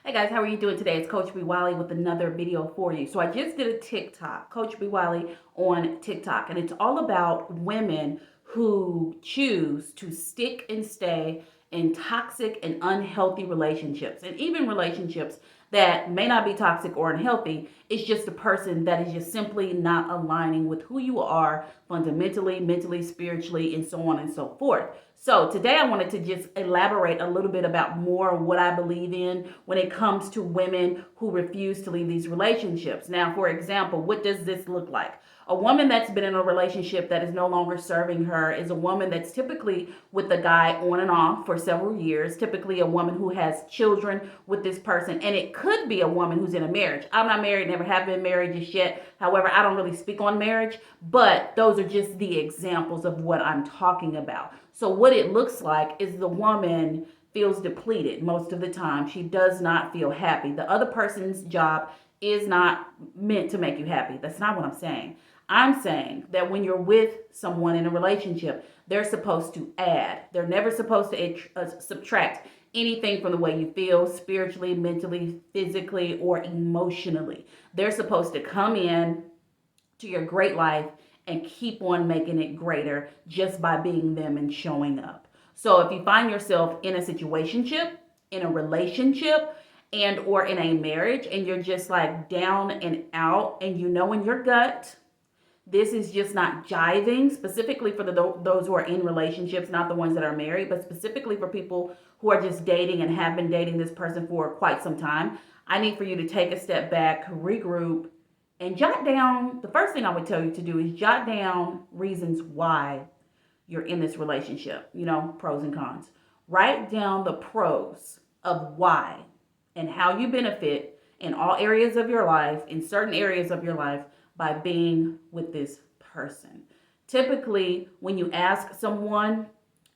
Hey guys, how are you doing today? It's Coach B. Wiley with another video for you. So I just did a TikTok, Coach B. Wiley on TikTok, and it's all about women who choose to stick and stay in toxic and unhealthy relationships, and even relationships that may not be toxic or unhealthy. It's just a person that is just simply not aligning with who you are fundamentally, mentally, spiritually, and so on and so forth. So today I wanted to just elaborate a little bit about more what I believe in when it comes to women who refuse to leave these relationships. Now, for example, what does this look like? A woman that's been in a relationship that is no longer serving her is a woman that's typically with the guy on and off for several years, typically a woman who has children with this person, and it could be a woman who's in a marriage. I'm not married, never have been married just yet. However, I don't really speak on marriage, but those are just the examples of what I'm talking about. So what it looks like is the woman feels depleted most of the time. She does not feel happy. The other person's job is not meant to make you happy. That's not what I'm saying. I'm saying that when you're with someone in a relationship, they're supposed to add. They're never supposed to subtract anything from the way you feel spiritually, mentally, physically, or emotionally. They're supposed to come in to your great life and keep on making it greater just by being them and showing up. So if you find yourself in a situationship, in a relationship, and or in a marriage, and you're just like down and out, and you know in your gut this is just not jiving, specifically for those who are in relationships, not the ones that are married, but specifically for people who are just dating and have been dating this person for quite some time. I need for you to take a step back, regroup, and jot down. The first thing I would tell you to do is jot down reasons why you're in this relationship, pros and cons. Write down the pros of why and how you benefit in all areas of your life, in certain areas of your life, by being with this person. Typically, when you ask someone,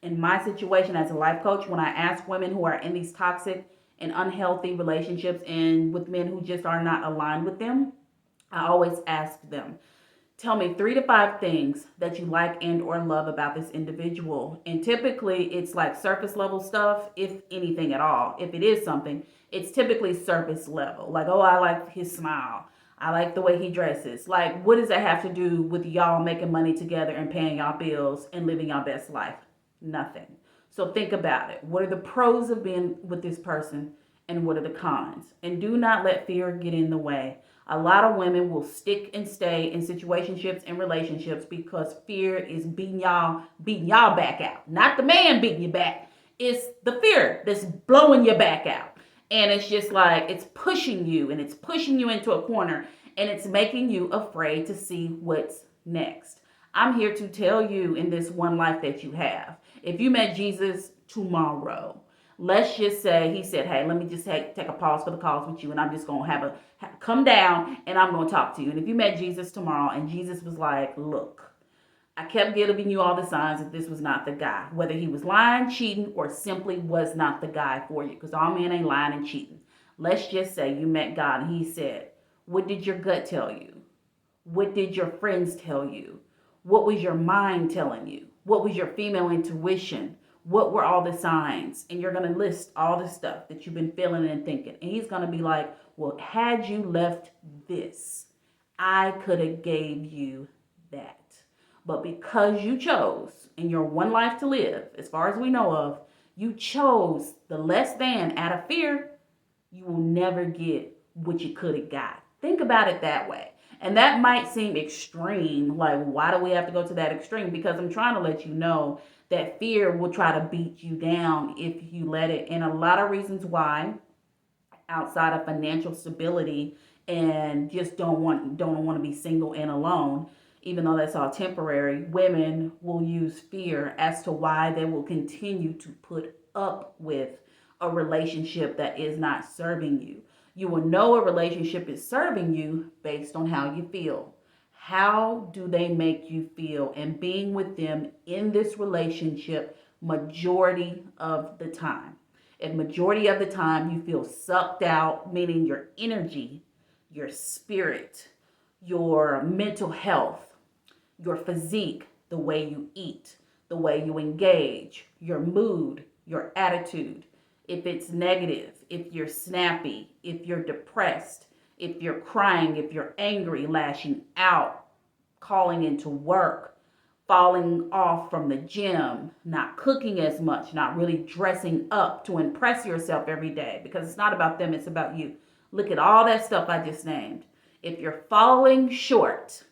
in my situation as a life coach, when I ask women who are in these toxic and unhealthy relationships and with men who just are not aligned with them, I always ask them, tell me 3 to 5 things that you like and or love about this individual. And typically it's like surface level stuff, if anything at all. If it is something, it's typically surface level. Like, oh, I like his smile. I like the way he dresses. Like, what does that have to do with y'all making money together and paying y'all bills and living your best life? Nothing. So think about it. What are the pros of being with this person and what are the cons? And do not let fear get in the way. A lot of women will stick and stay in situationships and relationships because fear is beating y'all back out. Not the man beating you back. It's the fear that's blowing your back out. And it's just like, it's pushing you and it's pushing you into a corner and it's making you afraid to see what's next. I'm here to tell you in this one life that you have. If you met Jesus tomorrow, let's just say he said, hey, let me just take a pause for the cause with you and I'm just going to come down and I'm going to talk to you. And if you met Jesus tomorrow and Jesus was like, look, I kept giving you all the signs that this was not the guy, whether he was lying, cheating, or simply was not the guy for you, because all men ain't lying and cheating. Let's just say you met God and he said, what did your gut tell you? What did your friends tell you? What was your mind telling you? What was your female intuition? What were all the signs? And you're going to list all the stuff that you've been feeling and thinking. And he's going to be like, well, had you left this, I could have gave you that. But because you chose in your one life to live, as far as we know of, you chose the less than out of fear, you will never get what you could have got. Think about it that way. And that might seem extreme. Like, why do we have to go to that extreme? Because I'm trying to let you know that fear will try to beat you down if you let it. And a lot of reasons why, outside of financial stability and just don't want to be single and alone, even though that's all temporary, women will use fear as to why they will continue to put up with a relationship that is not serving you. You will know a relationship is serving you based on how you feel. How do they make you feel? And being with them in this relationship majority of the time. If majority of the time you feel sucked out, meaning your energy, your spirit, your mental health, your physique, the way you eat, the way you engage, your mood, your attitude. If it's negative, if you're snappy, if you're depressed, if you're crying, if you're angry, lashing out, calling into work, falling off from the gym, not cooking as much, not really dressing up to impress yourself every day, because it's not about them, it's about you. Look at all that stuff I just named. If you're falling short,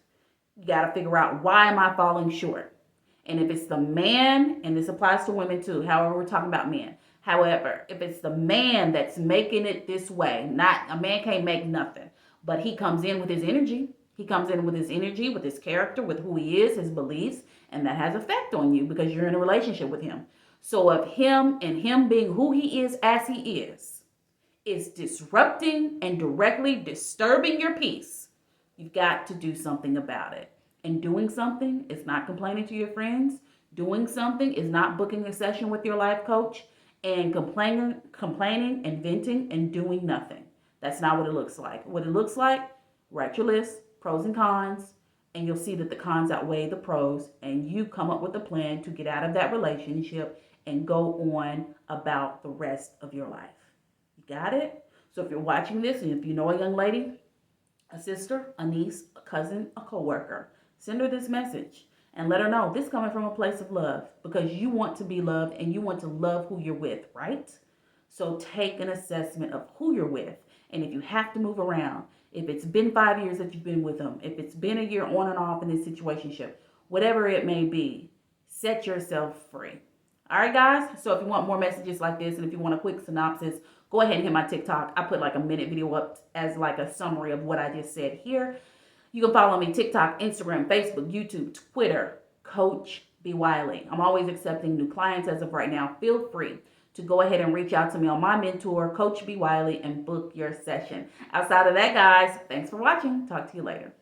you got to figure out, why am I falling short? And if it's the man, and this applies to women too, however, we're talking about men. However, if it's the man that's making it this way, not a man can't make nothing, but he comes in with his energy. He comes in with his energy, with his character, with who he is, his beliefs, and that has effect on you because you're in a relationship with him. So if him and him being who he is as he is disrupting and directly disturbing your peace, you've got to do something about it. And doing something is not complaining to your friends. Doing something is not booking a session with your life coach and complaining and venting and doing nothing. That's not what it looks like. What it looks like, write your list, pros and cons, and you'll see that the cons outweigh the pros, and you come up with a plan to get out of that relationship and go on about the rest of your life. You got it? So if you're watching this, and if you know a young lady, a sister, a niece, a cousin, a coworker, send her this message and let her know this coming from a place of love, because you want to be loved and you want to love who you're with, right? So take an assessment of who you're with. And if you have to move around, if it's been 5 years that you've been with them, if it's been a year on and off in this situationship, whatever it may be, set yourself free. All right, guys. So if you want more messages like this, and if you want a quick synopsis, go ahead and hit my TikTok. I put like a minute video up as like a summary of what I just said here. You can follow me TikTok, Instagram, Facebook, YouTube, Twitter, Coach B. Wiley. I'm always accepting new clients as of right now. Feel free to go ahead and reach out to me on my mentor, Coach B. Wiley, and book your session. Outside of that, guys, thanks for watching. Talk to you later.